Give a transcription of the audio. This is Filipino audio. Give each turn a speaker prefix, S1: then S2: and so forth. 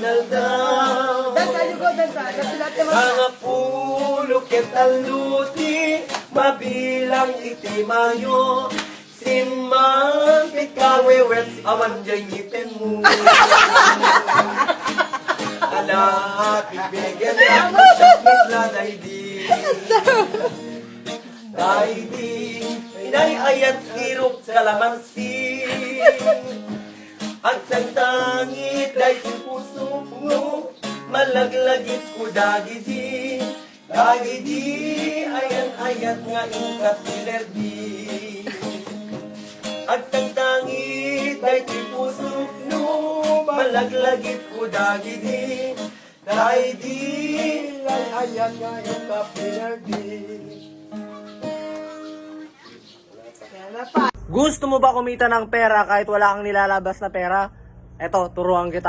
S1: naldaw. Mga pulo ketaluti, mabilang itimayo. Simang pikawewet, awan dyan ngipin mo. Ala, pipigyan lang, sakit na daydi. Daydi, inay-ayat sirup kalamansi. At santangit, day puso mo, malaglagit ko dagidi. Dagidi, ayan-ayat nga ingkat nilerdi. At santangit, day puso mo, malaglagit ko dagidi. Dagidi, ayan nga ingkat nilerdi.
S2: Gusto mo ba kumita ng pera kahit wala kang nilalabas na pera? Eto, turuan kita.